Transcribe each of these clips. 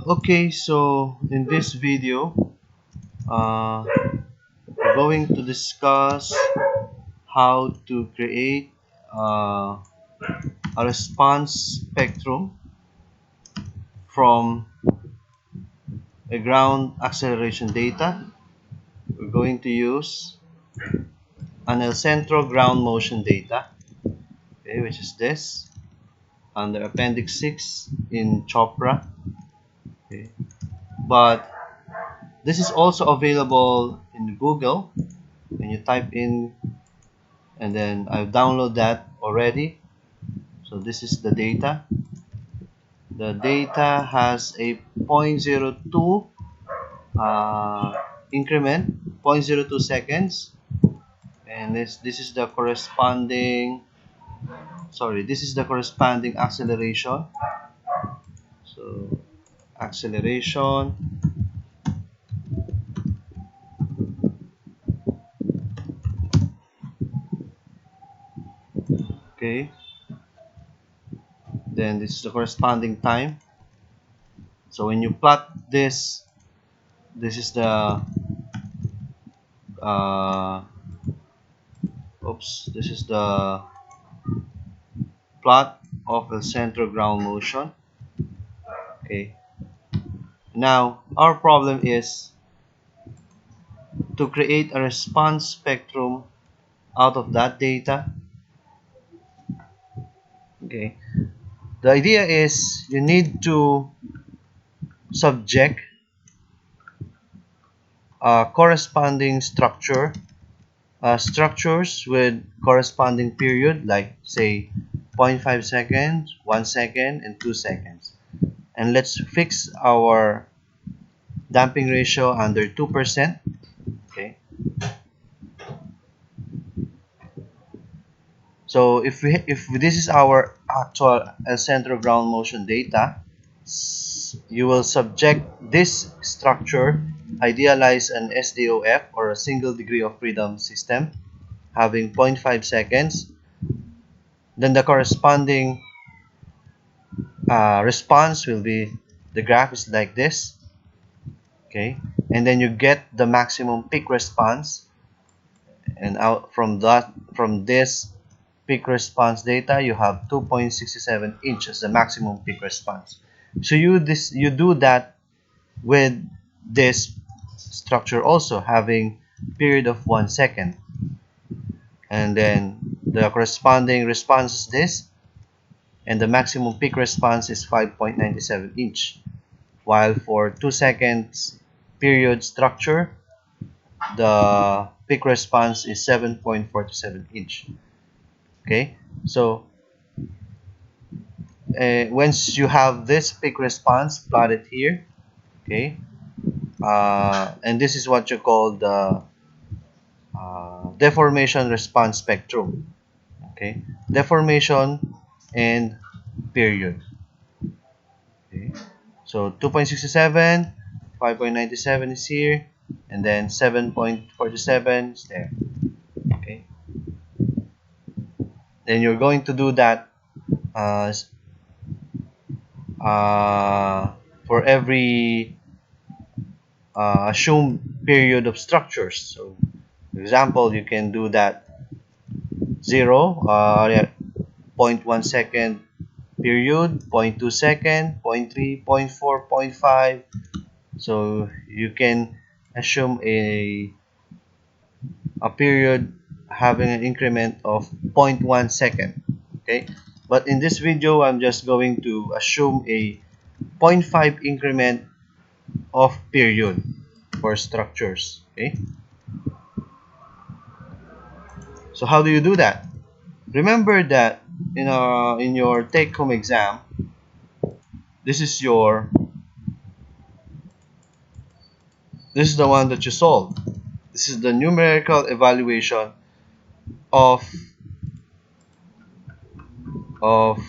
Okay, so in this video, uh, we're going to discuss how to create uh, a response spectrum from a ground acceleration data. We're going to use an Centro ground motion data, okay, which is this, under Appendix 6 in Chopra. Okay. But this is also available in Google. When you type in, and then I've downloaded that already. So this is the data. The data has a zero point zero 0.02 increment, zero point zero 0.02 seconds, and this is the corresponding. Sorry, this is the corresponding acceleration. So acceleration. Okay. Then this is the corresponding time. So when you plot this, this is the uh, this is the plot of the center ground motion. Okay. Now our problem is to create a response spectrum out of that data. Okay. The idea is you need to subject a corresponding structures with corresponding period, like say zero point 0.5 seconds, 1 second, and 2 seconds. And let's fix our damping ratio under 2%. Okay. So if this is our actual El Centro ground motion data, you will subject this structure, idealize an SDOF, or a single degree of freedom system, having zero point 0.5 seconds. Then the corresponding response will be, the graph is like this. Okay, and then you get the maximum peak response, and out from this peak response data, you have 2.67 inches, the maximum peak response. So you do that with this structure also, having period of 1 second, and then the corresponding response is this, and the maximum peak response is 5.97 inch, while for 2 seconds period structure, the peak response is 7.47 inch. Okay, so once you have this peak response plotted here, okay, and this is what you call the deformation response spectrum. Okay, deformation and period. Okay, so 2.67, 5.97 is here, and then 7.47 is there. Okay, then you're going to do that uh, for every assumed period of structures. So, for example, you can do that 0, yeah, 0.1 second period, 0.2 second, zero point 0.3, zero point 0.4, zero point 0.5. So you can assume a period having an increment of 0.1 second. Okay, but in this video, I'm just going to assume a 0.5 increment of period for structures. Okay, so how do you do that? Remember that in your take-home exam, this is your this is the one that you solve. This is the numerical evaluation of of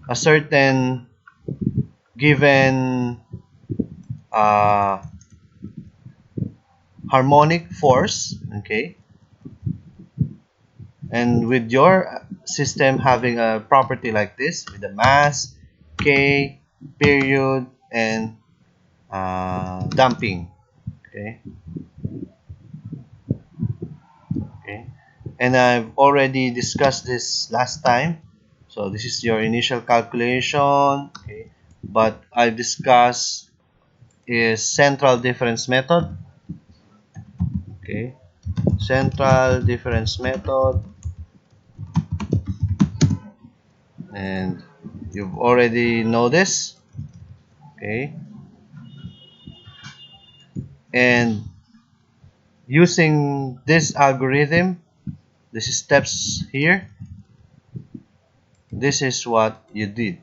a certain given uh, harmonic force. Okay, and with your system having a property like this, with the mass, k, period, and damping. Okay, okay, and I've already discussed this last time. So this is your initial calculation. Okay, but I've discussed is central difference method. Okay, central difference method, and you've already know this. Okay, and using this algorithm, this steps here, this is what you did.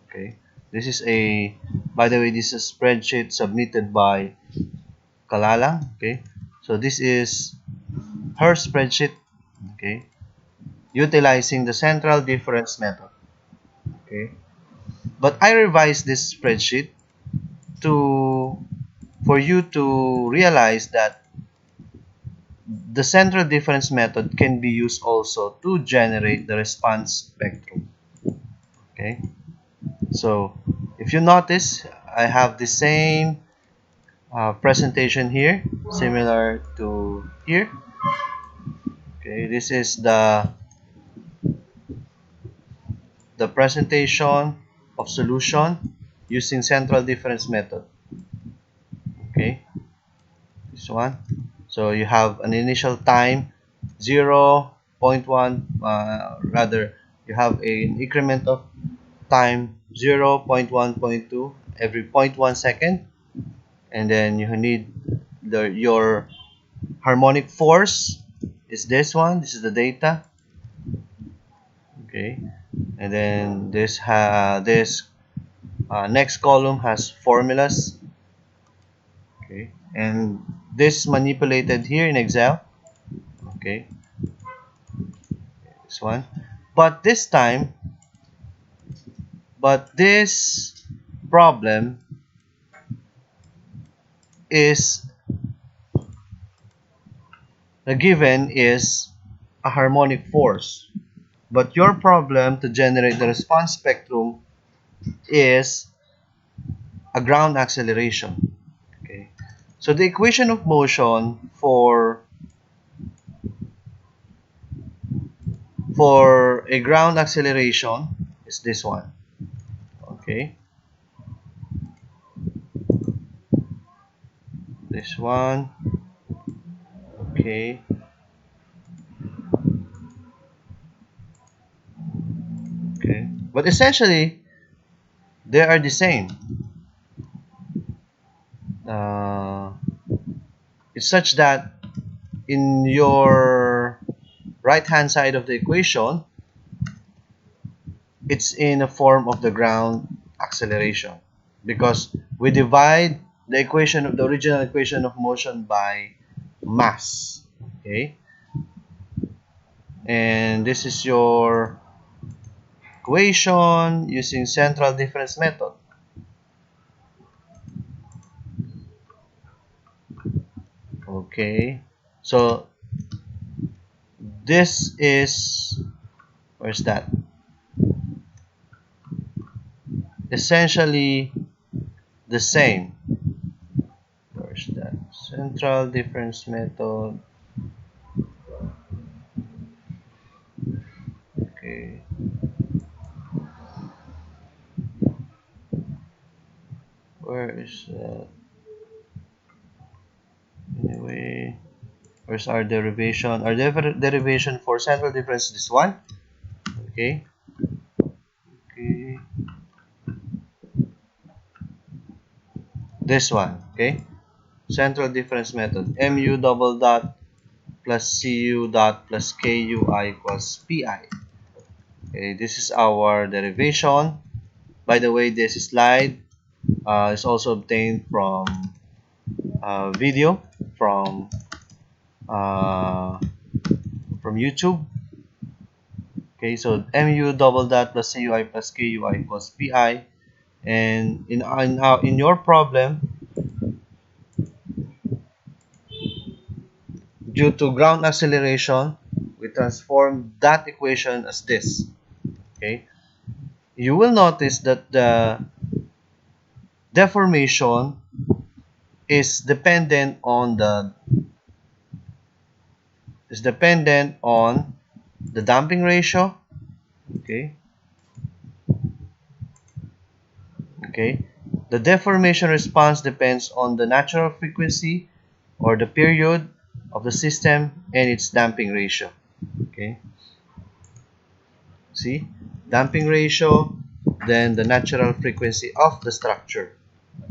Okay, this is a, by the way, this is a spreadsheet submitted by Kalala. Okay, so this is her spreadsheet. Okay, utilizing the central difference method. Okay, but I revised this spreadsheet to, for you to realize that the central difference method can be used also to generate the response spectrum. Okay, so if you notice, I have the same presentation here, similar to here. Okay, this is the presentation of solution using central difference method. Okay, this one. So you have an initial time 0.1, rather you have an increment of time 0.1.2 every zero point 0.1 second, and then you need your harmonic force is this one. This is the data. Okay, and then this next column has formulas. Okay, and this manipulated here in Excel. Okay, this one, but this time, but this problem is, the given is a harmonic force, but your problem to generate the response spectrum is a ground acceleration. Okay, so the equation of motion for a ground acceleration is this one. Okay, this one. Okay, okay, but essentially they are the same. uh, it's such that in your right hand side of the equation, it's in a form of the ground acceleration, because we divide the equation of the original equation of motion by mass. Okay, and this is your equation using central difference method. Okay, so this is, where's that, essentially the same. Where's that central difference method? Okay, where is that anyway? Where's our derivation? Our derivation for central difference is this one. Okay, okay, this one. Okay, central difference method, mu double dot plus cu dot plus kui equals pi. Okay, this is our derivation. By the way, this slide is also obtained from video uh, from YouTube. Okay, so mu double dot plus cui plus kui equals pi, and in your problem, due to ground acceleration, we transform that equation as this. Okay, you will notice that deformation is dependent on the damping ratio. Okay. Okay. The deformation response depends on the natural frequency or the period of the system and its damping ratio. Okay. See, damping ratio, then the natural frequency of the structure.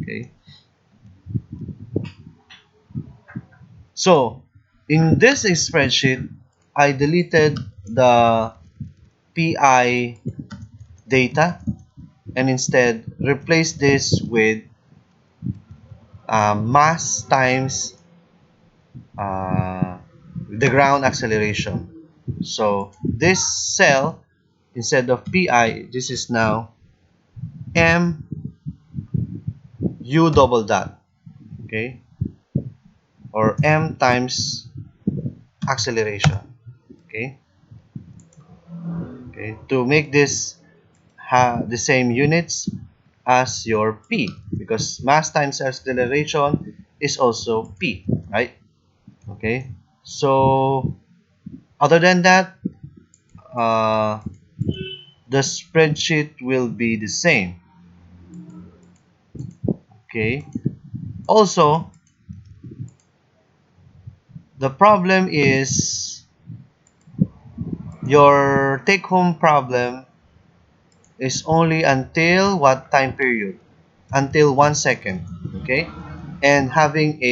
Okay. So in this spreadsheet, I deleted the PI data and instead replace this with mass times uh, the ground acceleration. So this cell, instead of pi, this is now m u double dot, okay, or m times acceleration. Okay, okay, to make this the same units as your p, because mass times acceleration is also p, right? Okay, so other than that, uh, the spreadsheet will be the same. Okay, also the problem is your take home problem is only until what time period? Until 1 second. Okay, and having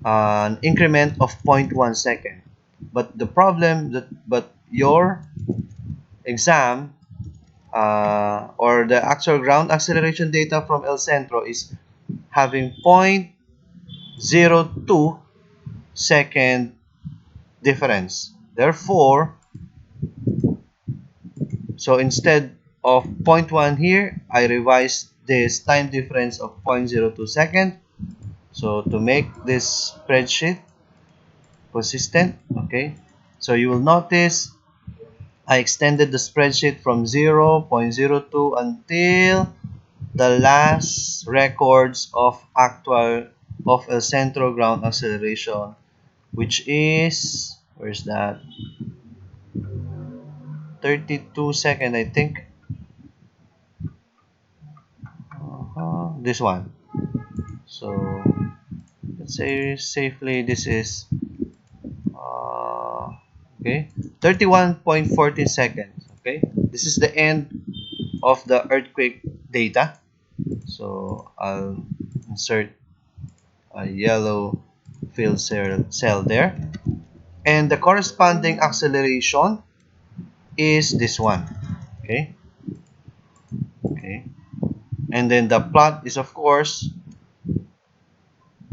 an increment of 0.1 second. But the problem that your exam or the actual ground acceleration data from El Centro is having 0.02 second difference. Therefore, so instead of zero point 0.1 here, I revised this time difference of 0.02 second. So to make this spreadsheet consistent, okay, so you will notice I extended the spreadsheet from 0.02 until the last records of actual of El Centro ground acceleration, which is, where's that, 32 second, I think. This one. So let's say safely this is okay, 31.14 seconds. Okay, this is the end of the earthquake data. So I'll insert a yellow fill cell there, and the corresponding acceleration is this one. Okay, okay, and then the plot is of course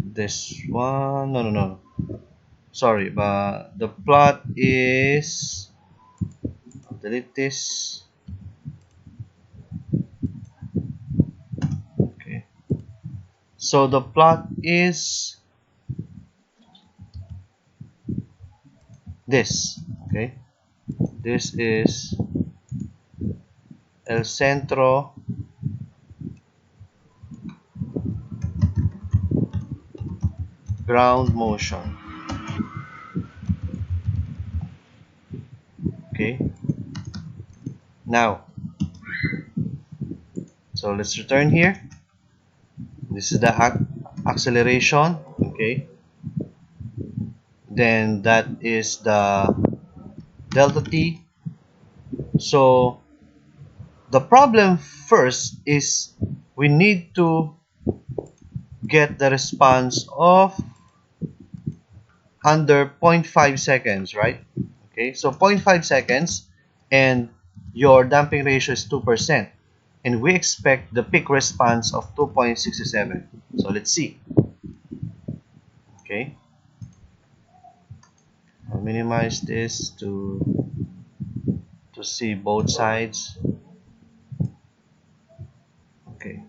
this one. No, no, no, sorry, but the plot is, I'll delete this. Okay, so the plot is this. Okay, this is El Centro ground motion. Okay, now, so let's return here. This is the acceleration. Okay, then that is the delta t. So the problem first is we need to get the response of under zero point 0.5 seconds, right? Okay, so zero point 0.5 seconds, and your damping ratio is 2%, and we expect the peak response of 2.67. So let's see. Okay, I'll minimize this to see both sides. Okay,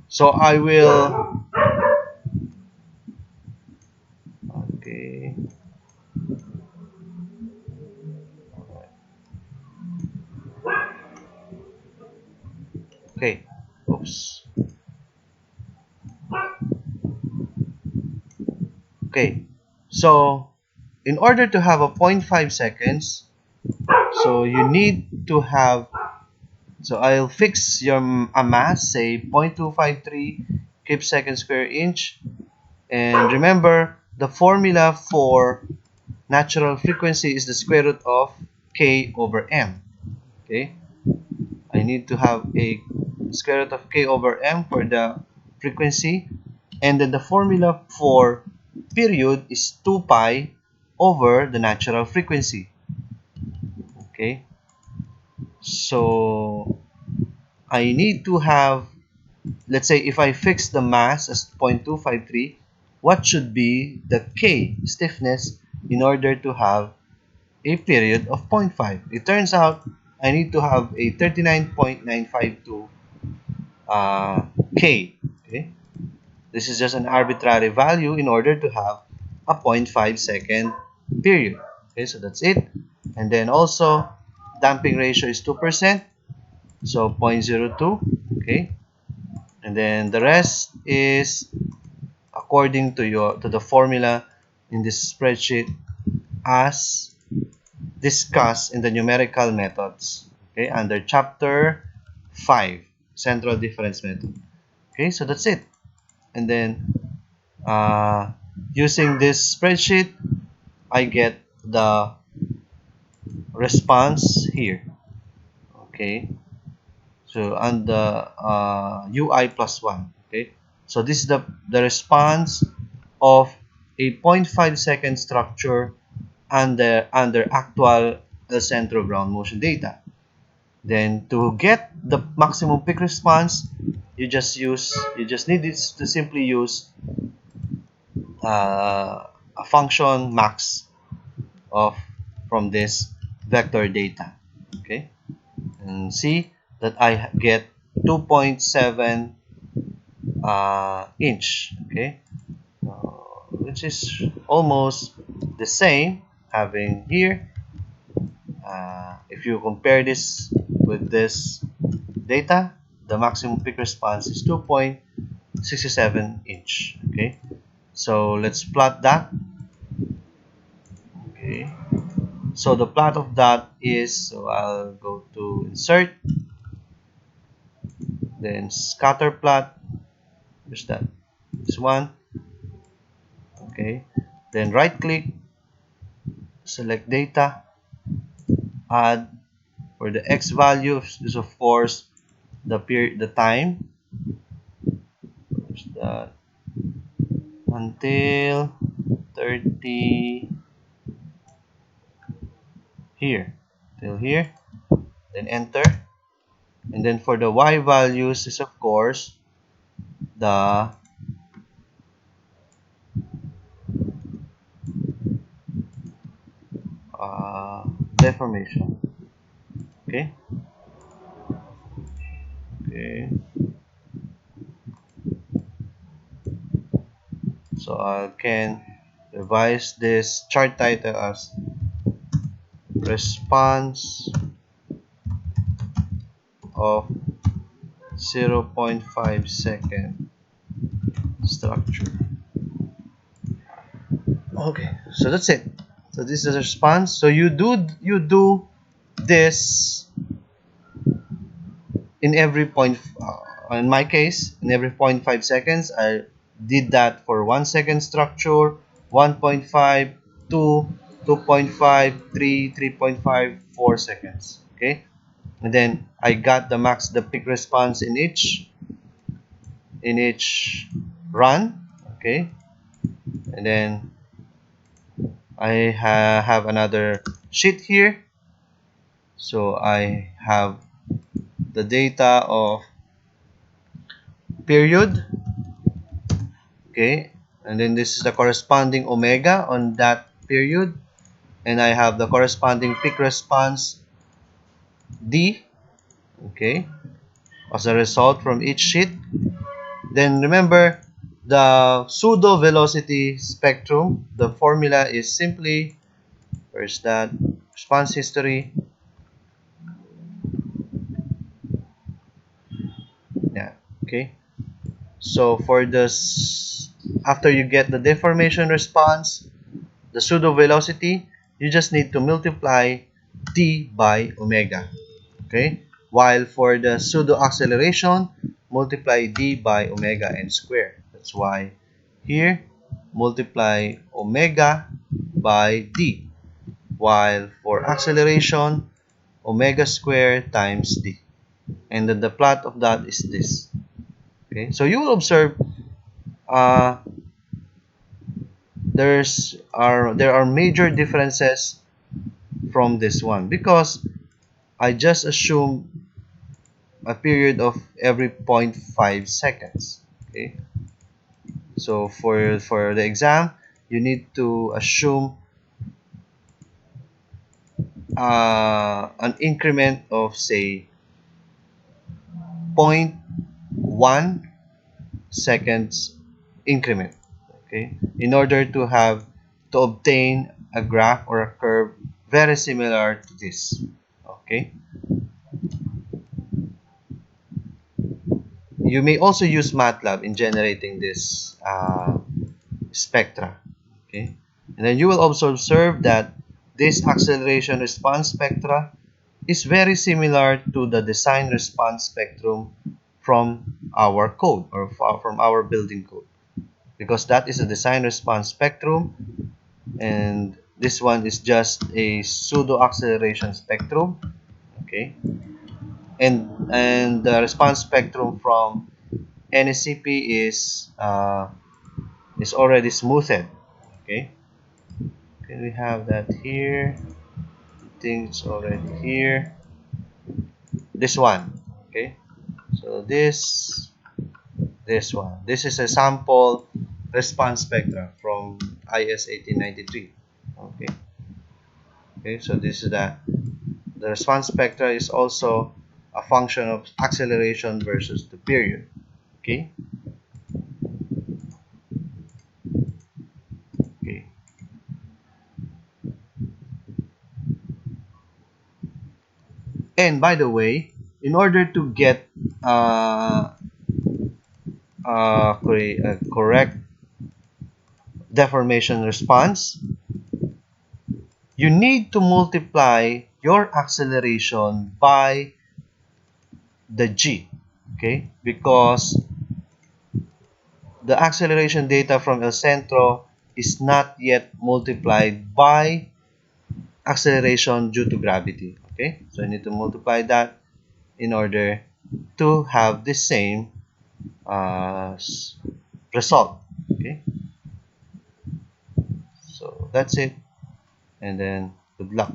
so I will, okay, okay, oops. values. Okay, so in order to have a 0.5 seconds, so you need to have, so I'll fix your a mass, say 0.253 keep second square inch. And remember, the formula for natural frequency is the square root of k over m. Okay, I need to have a square root of k over m for the frequency, and then the formula for period is 2 pi over the natural frequency. Okay, so I need to have, let's say if I fix the mass as 0.253, what should be the K stiffness in order to have a period of zero point 0.5? It turns out I need to have a 39.952 K. Okay? This is just an arbitrary value in order to have a zero point 0.5 second period. Okay, so that's it. And then also, damping ratio is 2%, so 0.02. Okay, and then the rest is according to the formula in this spreadsheet as discussed in the numerical methods, okay, under chapter 5, central difference method. Okay, so that's it. And then uh, using this spreadsheet, I get the response here. Okay, so and the ui plus 1. Okay, so this is the response of a zero point 0.5 second structure under actual El Centro ground motion data. Then to get the maximum peak response, you just need it to simply use a function max of from this vector data. Okay, and see that I get 2.7 inch. Okay, which is almost the same having here. If you compare this with this data, the maximum peak response is 2.67 inch. Okay, so let's plot that. Okay, so the plot of that is, so I'll go to insert, then scatter plot. Where's that? This one. Okay, then right click, select data, add. For the x value is of course the time. Where's that? Until 30 here, till here, then enter. And then for the y values is of course the deformation. Okay, okay, so I can revise this chart title as response of 0.5 second structure. Okay, so that's it. So this is a response. So you do this in every point. In my case, in every zero point 0.5 seconds, I did that for 1 second structure, 1.5, 2, 2.5, 3, 3.5, 4 seconds. Okay, and then I got the peak response in each run. Okay, and then I have another sheet here. So I have the data of period. Okay, and then this is the corresponding omega on that period, and I have the corresponding peak response d. Okay, as a result from each sheet. Then remember the pseudo velocity spectrum. The formula is simply, where's that, response history. Yeah, Okay, so for this, after you get the deformation response, the pseudo velocity, you just need to multiply d by omega. Okay, while for the pseudo acceleration, multiply d by omega n squared. That's why here multiply omega by d, while for acceleration, omega squared times d. And then the plot of that is this. Okay, so you will observe uh, there are major differences from this one because I just assume a period of every zero point 0.5 seconds. Okay, so for the exam, you need to assume an increment of say zero point 0.1 seconds increment. Okay, in order to obtain a graph or a curve very similar to this. Okay, you may also use MATLAB in generating this spectra. Okay, and then you will also observe that this acceleration response spectra is very similar to the design response spectrum from our code or from our building code, because that is a design response spectrum and this one is just a pseudo acceleration spectrum. Okay, and the response spectrum from NSCP is already smoothed. Okay, okay, we have that here. I think it's already here. This one. Okay, so this one. This is a sample response spectra from IS 1893. Okay, okay, so this is the response spectra is also a function of acceleration versus the period. Okay, okay. And by the way, in order to get a correct deformation response, you need to multiply your acceleration by the g. Okay, because the acceleration data from El Centro is not yet multiplied by acceleration due to gravity. Okay, so I need to multiply that in order to have the same uh, result. Okay, so that's it, and then good luck.